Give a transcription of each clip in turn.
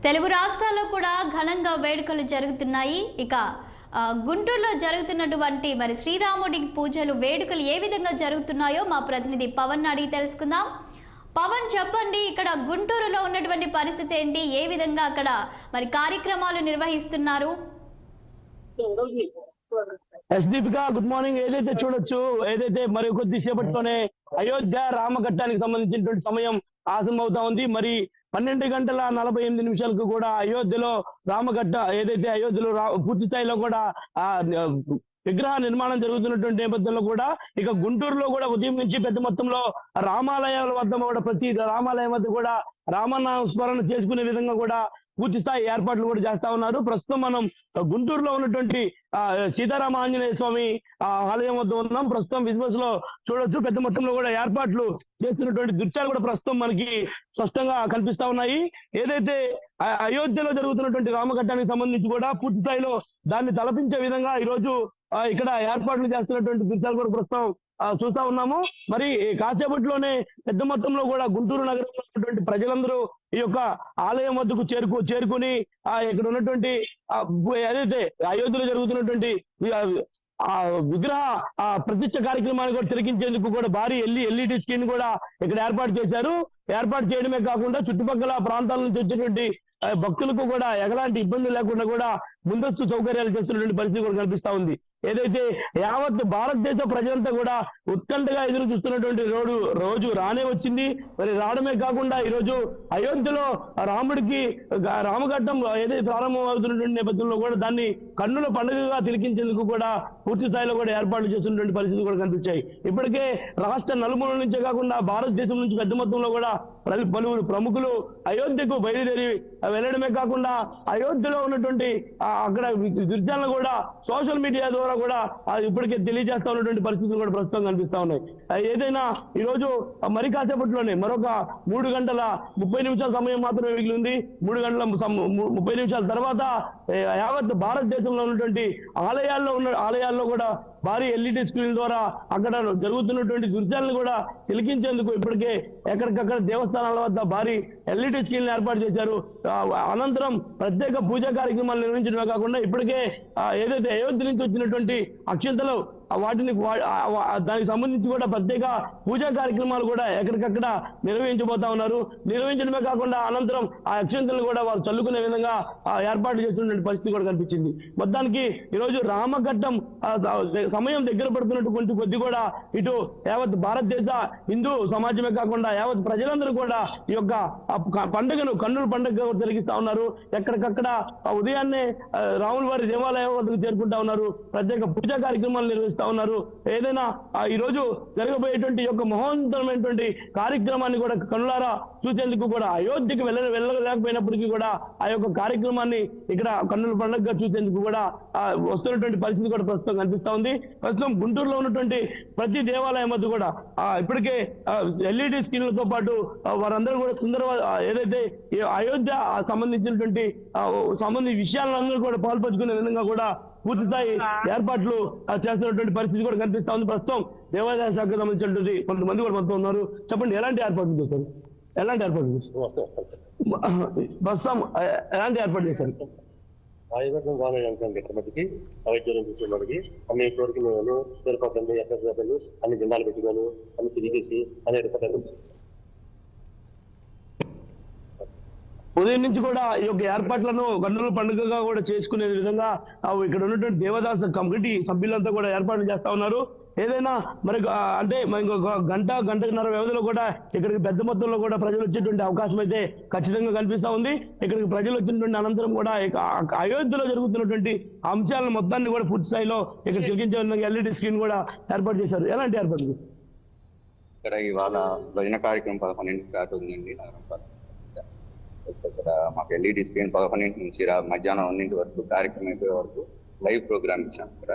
తెలుగు రాష్ట్రాల్లో కూడా ఘనంగా వేడుకలు జరుగుతున్నాయి. ఇక గుంటూరులో జరుగుతున్నటువంటి మరి శ్రీరాముడి పూజలు వేడుకలు ఏ విధంగా జరుగుతున్నాయో మా ప్రతినిధి పవన్ అడిగి తెలుసుకుందాం. పవన్, చెప్పండి, ఇక్కడ గుంటూరులో ఉన్నటువంటి పరిస్థితి ఏంటి? ఏ విధంగా అక్కడ మరి కార్యక్రమాలు నిర్వహిస్తున్నారు? Deepika, good morning. ఏదైతే చూడొచ్చు, ఏదైతే మరి కొద్దిసేపటితోనే అయోధ్య రామఘట్టానికి సంబంధించినటువంటి సమయం ఆసన్నమవుతా ఉంది. మరి 12:48 కూడా అయోధ్యలో రామఘట్ట ఏదైతే అయోధ్యలో పూర్తి స్థాయిలో కూడా విగ్రహ నిర్మాణం జరుగుతున్నటువంటి నేపథ్యంలో కూడా ఇక గుంటూరులో కూడా ఉదయం నుంచి పెద్ద మొత్తంలో రామాలయాల వద్ద కూడా ప్రతి రామాలయం వద్ద కూడా రామనామ స్మరణ చేసుకునే విధంగా కూడా పూర్తి స్థాయి ఏర్పాట్లు కూడా చేస్తా ఉన్నారు. ప్రస్తుతం మనం గుంటూరులో ఉన్నటువంటి సీతారామ ఆంజనేయ స్వామి ఆలయం వద్ద ఉన్నాం. ప్రస్తుతం విజువల్స్ లో చూడొచ్చు, పెద్ద మొత్తంలో కూడా ఏర్పాట్లు చేస్తున్నటువంటి దృశ్యాలు కూడా ప్రస్తుతం మనకి స్పష్టంగా కనిపిస్తా ఉన్నాయి. ఏదైతే అయోధ్యలో జరుగుతున్నటువంటి రామఘట్టానికి సంబంధించి కూడా పూర్తి స్థాయిలో దాన్ని తలపించే విధంగా ఈ రోజు ఇక్కడ ఏర్పాట్లు చేస్తున్నటువంటి దృశ్యాలు కూడా ప్రస్తుతం చూస్తా ఉన్నాము. మరి కాసేపట్లోనే పెద్ద మొత్తంలో కూడా గుంటూరు నగరంలో ఉన్నటువంటి ప్రజలందరూ ఈ యొక్క ఆలయం వద్దకు చేరుకుని ఇక్కడ ఉన్నటువంటి ఏదైతే అయోధ్యలో జరుగుతున్నటువంటి విగ్రహ ప్రతిష్ఠ కార్యక్రమాన్ని కూడా తిలకించేందుకు కూడా భారీ ఎల్ఈడి స్క్రీన్ కూడా ఇక్కడ ఏర్పాటు చేశారు. ఏర్పాటు చేయడమే కాకుండా చుట్టుపక్కల ప్రాంతాల నుంచి వచ్చేటువంటి భక్తులకు కూడా ఎలాంటి ఇబ్బందులు లేకుండా కూడా ముందస్తు సౌకర్యాలు చేస్తున్నటువంటి పరిస్థితి కూడా కనిపిస్తా ఉంది. ఏదైతే యావత్ భారతదేశ ప్రజలంతా కూడా ఉత్కంఠగా ఎదురు చూస్తున్నటువంటి రోజు రానే వచ్చింది. మరి రావడమే కాకుండా ఈరోజు అయోధ్యలో రాముడికి రామఘట్టం ఏదైతే ప్రారంభం అవుతున్నటువంటి నేపథ్యంలో కూడా దాన్ని కన్నుల పండుగగా తిలకించేందుకు కూడా పూర్తి స్థాయిలో కూడా ఏర్పాట్లు చేస్తున్నటువంటి పరిస్థితులు కూడా కనిపించాయి. ఇప్పటికే రాష్ట్ర నలుమూలల నుంచే కాకుండా భారతదేశం నుంచి పెద్ద మొత్తంలో కూడా పలువురు ప్రముఖులు అయోధ్యకు బయలుదేరి వెళ్ళడమే కాకుండా అయోధ్యలో ఉన్నటువంటి అక్కడ దృశ్యాలను కూడా సోషల్ మీడియా ద్వారా కూడా ఇప్పటికే తెలియజేస్తా ఉన్నటువంటి పరిస్థితులు కూడా ప్రస్తుతం కనిపిస్తా ఉన్నాయి. ఏదైనా ఈ రోజు మరి కాసేపట్లోనే మరొక 3:30 సమయం మాత్రమే మిగిలి ఉంది. 3:30 తర్వాత యావత్ భారతదేశంలో ఉన్నటువంటి ఆలయాల్లో కూడా భారీ ఎల్ఈడి స్క్రీన్ ద్వారా అక్కడ జరుగుతున్నటువంటి దృశ్యాలను కూడా తిలకించేందుకు ఇప్పటికే ఎక్కడికక్కడ దేవస్థానాల వద్ద భారీ ఎల్ఈడి స్క్రీన్ ఏర్పాటు చేశారు. అనంతరం ప్రత్యేక పూజా కార్యక్రమాలు నిర్వహించడమే కాకుండా ఇప్పటికే ఏదైతే అయోధ్య నుంచి వచ్చినటువంటి అక్షంతలు వాటిని దానికి సంబంధించి కూడా ప్రత్యేక పూజా కార్యక్రమాలు కూడా ఎక్కడికక్కడ నిర్వహించబోతా ఉన్నారు. నిర్వహించడమే కాకుండా అనంతరం ఆ అక్షంతలను కూడా వారు చల్లుకునే విధంగా ఏర్పాటు చేస్తున్నటువంటి పరిస్థితి కూడా కనిపించింది. మొత్తానికి ఈరోజు రామఘట్టం సమయం దగ్గర పడుతున్నటువంటి కొద్ది కూడా ఇటు యావత్ భారతదేశ హిందూ సమాజమే కాకుండా యావత్ ప్రజలందరూ కూడా ఈ యొక్క పండుగను కన్నుల పండుగ జరిగిస్తా ఉన్నారు. ఎక్కడికక్కడ ఉదయాన్నే రాముల వారి దేవాలయం వద్దకు చేరుకుంటా ఉన్నారు. ప్రత్యేక పూజా కార్యక్రమాలు నిర్వహిస్తా ఉన్నారు. ఏదైనా ఈ రోజు జరగబోయేటువంటి యొక్క మహోన్నతమైనటువంటి కార్యక్రమాన్ని కూడా కనులారా చూసేందుకు కూడా అయోధ్యకు వెళ్ళలేకపోయినప్పటికీ కూడా ఆ యొక్క కార్యక్రమాన్ని ఇక్కడ కన్నుల పండుగగా చూసేందుకు కూడా వస్తున్నటువంటి పరిస్థితి కూడా ప్రస్తుతం కనిపిస్తా ఉంది. ప్రస్తుతం గుంటూరులో ఉన్నటువంటి ప్రతి దేవాలయం వద్ద కూడా ఇప్పటికే ఎల్ఈడి స్క్రీన్లతో పాటు వారందరూ కూడా ఏదైతే అయోధ్య సంబంధించినటువంటి విషయాలందరూ కూడా పాల్పంచుకునే విధంగా కూడా పూర్తి స్థాయి ఏర్పాట్లు చేస్తున్నటువంటి పరిస్థితి కూడా కనిపిస్తా ఉంది. ప్రస్తుతం దేవాదాయ శాఖకు సంబంధించినటువంటి కొంతమంది కూడా మొత్తం ఉన్నారు. చెప్పండి, ఎలాంటి ఏర్పాట్లు చేశారు? ప్రస్తుతం ఎలాంటి ఏర్పాటు చేశారు? అన్ని జిల్లాలు పెట్టుకోను అన్ని తిరిగేసి అన్ని ఏర్పాట్లు ఉదయం నుంచి కూడా ఈ యొక్క ఏర్పాట్లను కన్నుల పండుగగా కూడా చేసుకునే విధంగా ఇక్కడ ఉన్నటువంటి దేవదాస కమిటీ సభ్యులంతా కూడా ఏర్పాట్లు చేస్తా ఉన్నారు. ఏదైనా మరి అంటే ఇంకొక గంటన్నర వ్యవధిలో కూడా ఇక్కడికి పెద్ద మొత్తంలో కూడా ప్రజలు వచ్చేటువంటి అవకాశం అయితే ఖచ్చితంగా కనిపిస్తా ఉంది. ఇక్కడికి ప్రజలు వచ్చినటువంటి అనంతరం కూడా అయోధ్యలో జరుగుతున్నటువంటి అంశాలను మొత్తాన్ని కూడా పూర్తి స్థాయిలో ఇక్కడ తిరిగించే విధంగా ఎల్ఈడి స్క్రీన్ కూడా ఏర్పాటు చేశారు. ఎలాంటి ఏర్పాట్లు? ఇక్కడ ఇవాళ భజన కార్యక్రమం 11 స్టార్ట్ అవుతుందండి. ఇక్కడ మాకు ఎల్ఈడి స్క్రీన్ 11 నుంచి మధ్యాహ్నం 1 వరకు కార్యక్రమం అయిపోయే వరకు లైవ్ ప్రోగ్రామ్ ఇచ్చాం. ఇక్కడ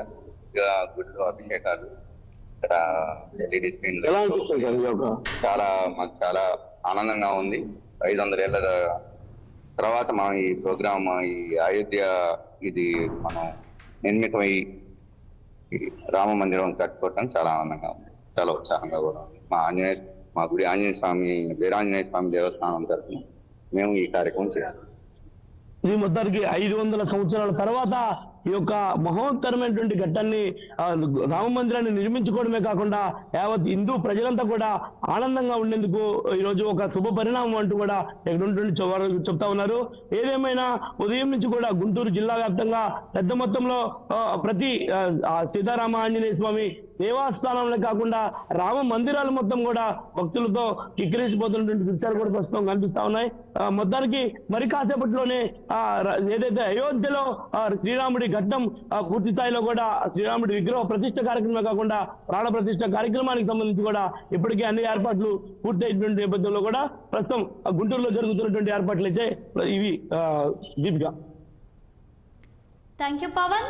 గుడిలో అభిషేకాలు ఇక్కడ ఎల్ఈడి స్క్రీన్ మాకు చాలా ఆనందంగా ఉంది. 500 ఏళ్ల తర్వాత మనం ఈ ప్రోగ్రామ్ ఈ అయోధ్య ఇది మనం నిర్మితమై రామ మందిరం కట్టుకోవటం చాలా ఆనందంగా ఉంది, చాలా ఉత్సాహంగా కూడా ఉంది. మా గుడి ఆంజనేయ స్వామి వీరాంజనేయ స్వామి దేవస్థానం తరఫున మేము ఈ కార్యక్రమం చేస్తాం. ఇది మొత్తానికి 500 సంవత్సరాల తర్వాత ఈ యొక్క మహోత్తరమైనటువంటి ఘట్టాన్ని రామ మందిరాన్ని నిర్మించుకోవడమే కాకుండా యావత్ హిందూ ప్రజలంతా కూడా ఆనందంగా ఉండేందుకు ఈరోజు ఒక శుభ పరిణామం అంటూ కూడా ఎక్కడ ఉంటుండి చెప్తా ఉన్నారు. ఏదేమైనా ఉదయం నుంచి కూడా గుంటూరు జిల్లా వ్యాప్తంగా పెద్ద మొత్తంలో ప్రతి సీతారామ ఆంజనేయ స్వామి దేవస్థానంలో కాకుండా రామ మందిరాలు మొత్తం కూడా భక్తులతో కిక్కిరిసిపోతున్నటువంటి దృశ్యాలు కూడా ప్రస్తుతం కనిపిస్తా ఉన్నాయి. మొత్తానికి మరి కాసేపట్లోనే ఏదైతే అయోధ్యలో శ్రీరాముడి ఘట్టం పూర్తి స్థాయిలో కూడా శ్రీరాముడి విగ్రహ ప్రతిష్ఠ కార్యక్రమమే కాకుండా ప్రాణ ప్రతిష్ఠ కార్యక్రమానికి సంబంధించి కూడా ఇప్పటికే అన్ని ఏర్పాట్లు పూర్తయినటువంటి నేపథ్యంలో కూడా ప్రస్తుతం గుంటూరులో జరుగుతున్నటువంటి ఏర్పాట్లు అయితే ఇవి దీపిక. Thank you Pawan.